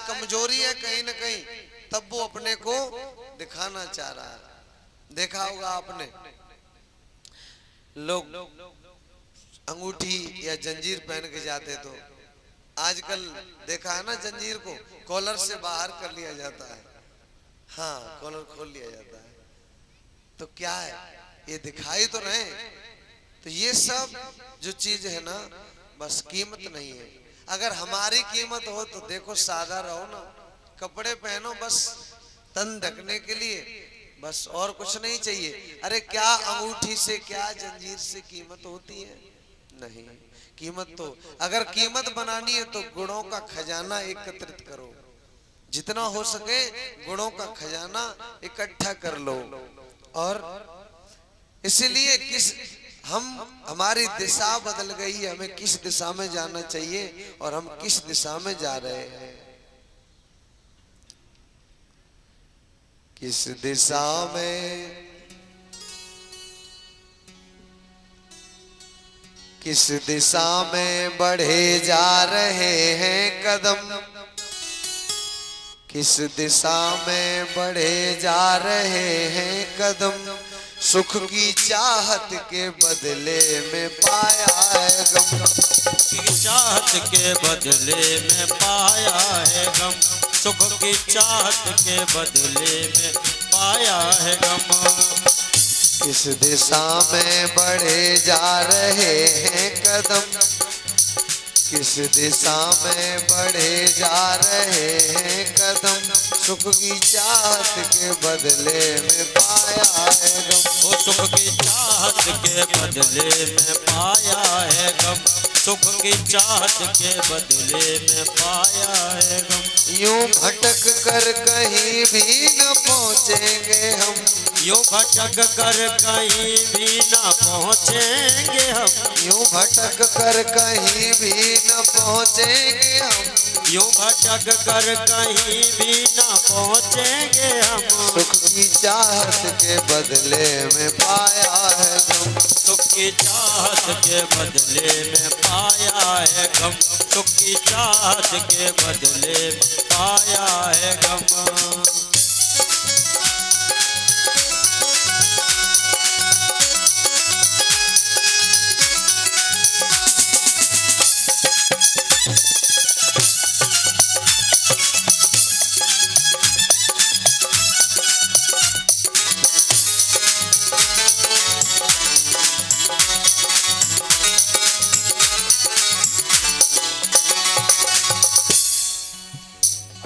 कमजोरी है कहीं ना कहीं, तब वो अपने को दिखाना चाह रहा है। देखा होगा आपने, लोग अंगूठी या जंजीर पहन के जाते, तो आजकल देखा है ना, जंजीर को कॉलर से बाहर कर लिया जाता है। हाँ, कॉलर खोल लिया जाता है। तो क्या है, ये दिखाई तो रहे। तो ये सब जो चीज है ना, बस कीमत नहीं है। अगर हमारी कीमत हो तो देखो, सादा रहो ना, कपड़े पहनो बस तन ढकने के लिए, बस और कुछ नहीं चाहिए। अरे क्या अंगूठी से, क्या जंजीर से कीमत होती है? नहीं। कीमत तो, अगर कीमत बनानी है तो गुणों का खजाना एकत्रित करो, जितना हो सके गुणों का खजाना इकट्ठा कर लो। और इसीलिए हमारी दिशा बदल गई है, हमें किस दिशा में जाना चाहिए और हम किस दिशा में जा रहे हैं। किस दिशा में, किस दिशा में बढ़े जा रहे हैं कदम, किस दिशा में बढ़े जा रहे हैं कदम। सुख की चाहत के बदले में पाया है गम, की चाहत के बदले में पाया है गम, सुख की चाहत के बदले में पाया है गम। किस दिशा में बढ़े जा रहे हैं कदम, किस दिशा में बढ़े जा रहे हैं कदम। सुख की चाहत के बदले में पाया है गम, वो सुख की चाहत के बदले में पाया है गम, सुख की चाहत के बदले में पाया है गम। यूं भटक कर कहीं भी न पहुँचेंगे हम, यूं भटक कर कहीं भी न पहुँचेंगे हम, यूं भटक कर कहीं भी न पहुँचेंगे हम। यूं भटक कर कहीं भी न पहुँचेंगे हम। सुख की चाहत के बदले में पाया है गम, सुख की चाहत के बदले में पाया है गम, सुख की चाहत के बदले में पाया है गम।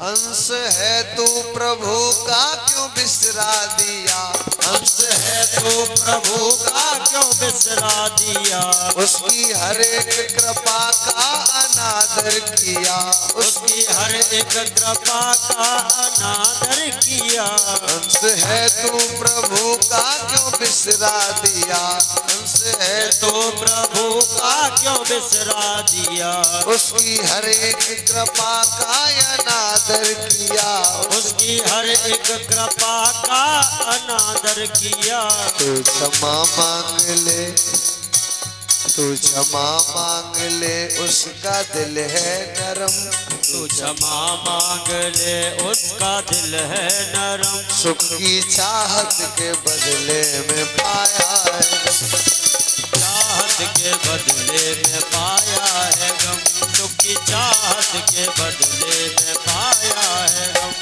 अंश है तू प्रभु का क्यों बिसरा दिया, अंश है तो प्रभु का क्यों बिसरा दिया। उसकी हर एक कृपा का अनादर किया, उसकी हर एक कृपा का अनादर किया। अंश है तू प्रभु का क्यों बिसरा दिया, अंश है तो प्रभु का क्यों बिसरा दिया। उसकी हर एक कृपा का अनादर किया, उसकी हर एक कृपा का अनादर किया। तू क्षमा मांग ले, तू क्षमा मांग ले, उसका दिल है नरम। तू क्षमा मांग ले, उसका दिल है नरम। सुख की चाहत के बदले में पाया है गम, चाहत के बदले में पाया है गम, सुख की चाहत के बदले में पाया है गम।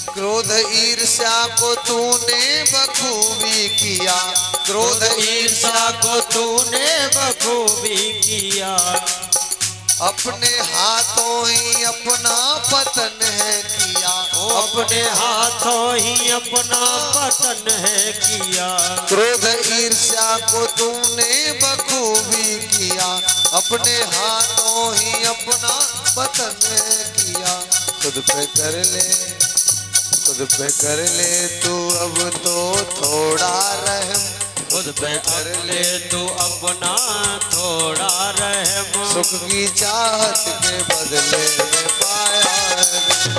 क्रोध ईर्ष्या को तूने बखूबी किया, क्रोध ईर्ष्या को तूने बखूबी किया। अपने हाथों ही अपना पतन है किया, अपने हाथों ही अपना पतन है किया। क्रोध ईर्ष्या को तूने बखूबी किया, अपने हाथों ही अपना पतन है किया। खुद पे कर ले, खुद पे कर ले तू अब तो थोड़ा रहम, खुद पे कर ले तू अपना थोड़ा रहम। सुख की चाहत के बदले में पाया है,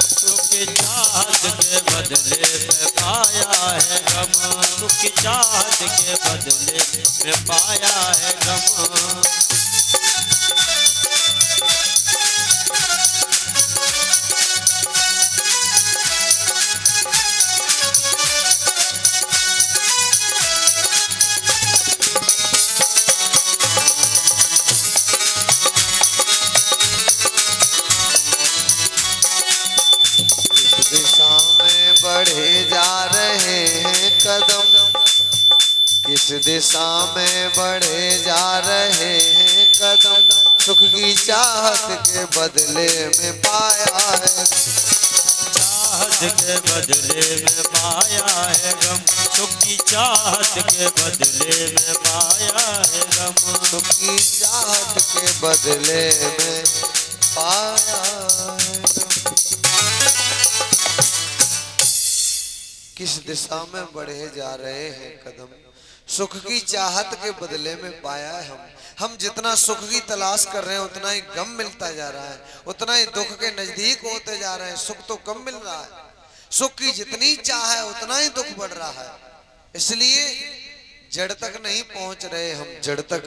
सुख की चाहत के बदले में पाया है गम। सुख की चाहत के बदले में पाया है गम। दिशा में बढ़े जा रहे हैं कदम, किस दिशा में बढ़े जा रहे हैं कदम, सुख की चाहत के बदले में पाया है, चाहत के बदले में पाया है गम। सुख की चाहत के बदले में पाया है गम। सुख की चाहत के बदले में पाया है गम। किस दिशा में बढ़े जा रहे हैं कदम, सुख की चाहत के बदले में पाया है हम जितना सुख की तलाश कर रहे हैं उतना ही गम मिलता जा रहा है, उतना ही दुख के नजदीक होते जा रहे हैं। सुख तो कम मिल रहा है, सुख की जितनी चाह है उतना ही दुख बढ़ रहा है। इसलिए जड़ तक नहीं पहुंच रहे हम, जड़ तक,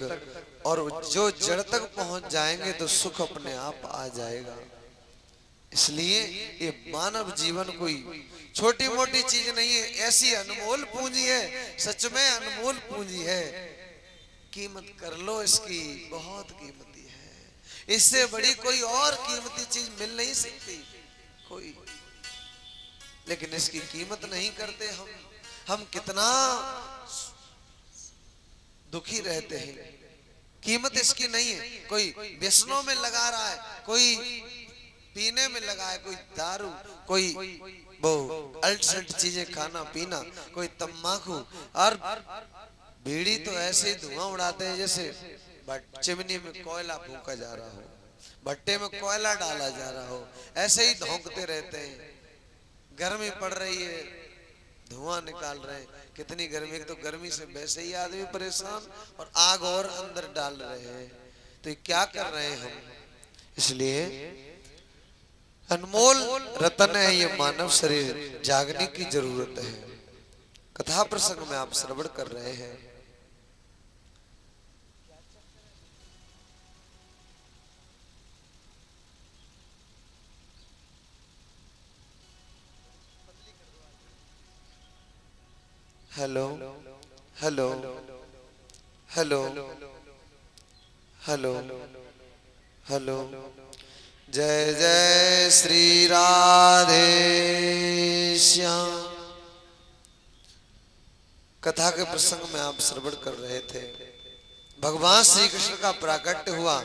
और जो जड़ तक पहुंच जाएंगे तो सुख अपने आप आ जाएगा। इसलिए ये मानव जीवन कोई छोटी मोटी चीज नहीं है, ऐसी अनमोल पूंजी है, सच में अनमोल पूंजी है। कीमत कर लो इसकी, बहुत कीमती है। इससे बड़ी कोई और कीमती चीज मिल नहीं सकती कोई, लेकिन इसकी कीमत नहीं करते हम कितना दुखी रहते हैं। कीमत इसकी नहीं है। कोई व्यसनों में लगा रहा है, कोई पीने में लगा है, कोई दारू, कोई वो अल्ट सल्ट चीजें खाना पीना, कोई तम्बाकू, और बीड़ी तो ऐसे ही धुआं उड़ाते हैं जैसे चिमनी में कोयला फूंका जा रहा हो, भट्टे में कोयला डाला जा रहा हो, ऐसे ही धौंकते रहते हैं। गर्मी पड़ रही है, धुआं निकाल रहे हैं। कितनी गर्मी, एक तो गर्मी से वैसे ही आदमी परेशान और आग और अंदर डाल रहे हैं, तो क्या कर रहे हैं हम। इसलिए अनमोल रतन है ये मानव शरीर, जागने की जरूरत है। कथा प्रसंग में आप श्रवण कर रहे हैं। Hello hello hello hello hello. जय जय श्री राधे श्याम। कथा के प्रसंग में आप श्रवण कर रहे थे। भगवान श्री कृष्ण का प्राकट्य हुआ,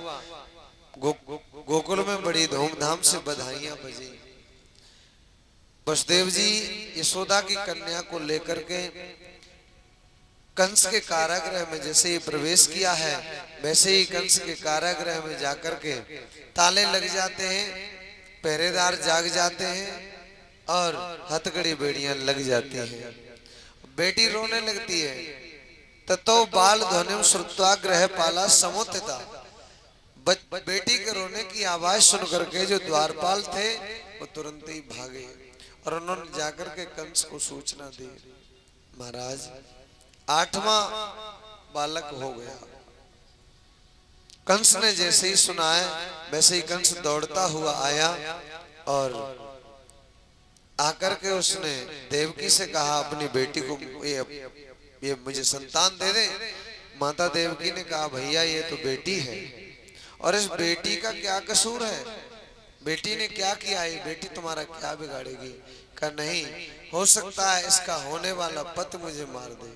गोकुल में बड़ी धूमधाम से बधाइयां बजी। वसुदेव जी यशोदा की कन्या को लेकर के कंस के कारागृह में जैसे ही प्रवेश किया है, वैसे ही कंस के कारागृह में जाकर के ताले लग जाते हैं, पहरेदार जाग जाते हैं और हथकड़ी बेड़ियां लग जाती हैं। बेटी रोने लगती है। ततो बाल ध्वनिम श्रुत्वा गृह पाला समुत्थिता। बेटी के रोने की आवाज सुन करके जो द्वारपाल थे वो तुरंत ही भागे और उन्होंने जाकर के कंस को सूचना दी, महाराज 8वां बालक हो गया। कंस ने जैसे ही सुना है वैसे ही कंस दौड़ता हुआ आया और आकर के उसने देवकी से कहा अपनी बेटी को ये मुझे संतान दे दे। माता देवकी ने कहा भैया ये तो बेटी है और इस बेटी का क्या कसूर है, बेटी ने क्या किया है, बेटी तुम्हारा क्या बिगाड़ेगी। कहा नहीं हो सकता है इसका होने वाला पति मुझे मार दे,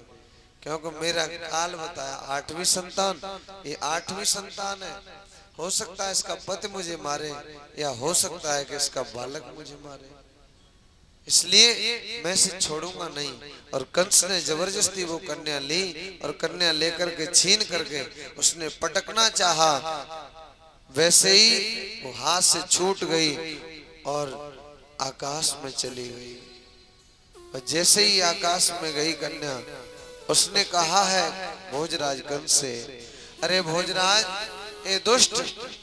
क्योंकि मेरा काल बताया 8वीं संतान, ये 8वीं संतान है। हो सकता है इसका पति मुझे मारे या हो सकता है कि इसका बालक मुझे मारे, इसलिए मैं इसे छोड़ूंगा नहीं। और कंस ने जबरदस्ती वो कन्या ली और कन्या लेकर के छीन करके उसने पटकना चाहा, वैसे ही वो हाथ से छूट गई और आकाश में चली गई। और जैसे ही आकाश में गई कन्या, उसने कहा है भोजराज कंस से, अरे भोजराज, ए दुष्ट,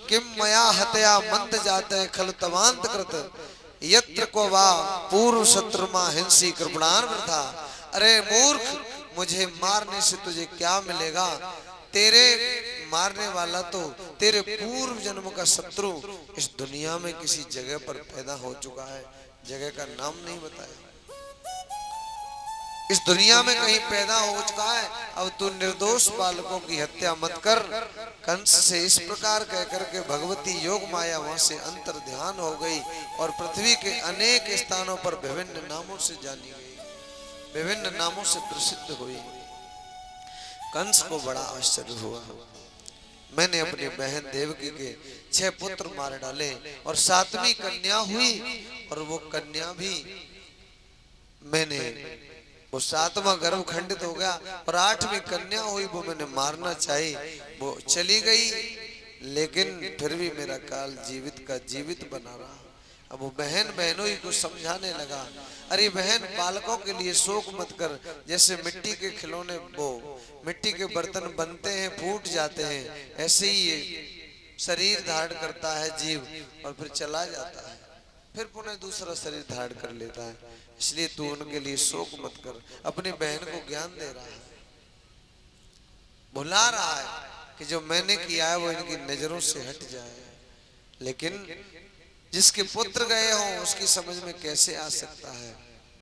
किम मया हत्या मंत जाते खल तवांत कृत यत्र को वा पूर्व शत्रुमा हिंसी कृपणान वृथा। अरे मूर्ख, मुझे मारने से तुझे क्या मिलेगा? तेरे मारने वाला तो तेरे पूर्व जन्म का शत्रु इस दुनिया में किसी जगह पर पैदा हो चुका है, जगह का नाम नहीं बताया, इस दुनिया में कहीं पैदा हो चुका है। अब तू निर्दोष बालकों की हत्या मत कर। कंस से इस प्रकार कहकर के भगवती योग माया वहां से अंतर ध्यान हो गई और पृथ्वी के अनेक स्थानों पर विभिन्न नामों से जानी गई, विभिन्न नामों से प्रसिद्ध हुई। कंस को बड़ा आश्चर्य हुआ। मैंने अपनी बहन देवकी के 6 पुत्र मार डाले और 7वीं कन्या हुई, और वो कन्या भी मैंने, वो 7वां गर्भ खंडित हो गया और 8वीं कन्या हुई, वो मैंने मारना चाही, वो चली गई, लेकिन फिर भी मेरा काल जीवित का जीवित बना रहा। अब वो बहन बहनोई को समझाने लगा, अरे बहन, बालकों के लिए शोक मत कर। जैसे मिट्टी के खिलौने, वो मिट्टी के बर्तन बनते हैं, फूट जाते हैं, ऐसे ही ये शरीर धारण करता है जीव और फिर चला जाता है, फिर पुनः दूसरा शरीर धारण कर लेता है। इसलिए तू उनके लिए शोक मत कर। अपनी बहन को ज्ञान दे रहा है, भुला रहा है कि जो मैंने किया है वो इनकी नजरों से हट जाए। लेकिन जिसके पुत्र गए हों उसकी समझ में कैसे आ सकता है?